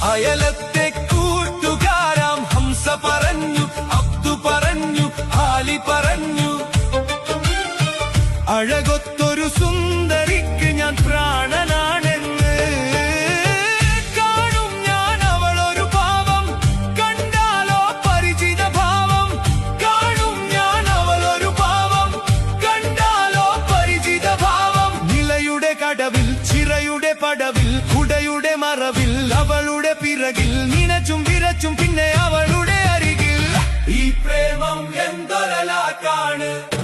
അയലത്തെ കൂട്ടുകാരാം ഹംസ പറഞ്ഞു, അബ്ദു പറഞ്ഞു, ആലി പറഞ്ഞു, അഴകൊത്തൊരു സുന്ദരിക്ക് ഞാൻ പ്രാണനാണെന്ന്. കാണും ഞാൻ അവളൊരു ഭാവം, കണ്ടാലോ പരിചിത ഭാവം. കാണും ഞാൻ അവളൊരു ഭാവം, കണ്ടാലോ പരിചിത ഭാവം. നിലയുടെ കടവിൽ, ചിറയുടെ പടവിൽ, കുടയുടെ മറവിൽ, അവളുടെ പിറകിൽ നിനച്ചും വിരച്ചും പിന്നെ അവളുടെ അരികിൽ. ഈ പ്രേമം എന്തൊരലാക്കാണ്.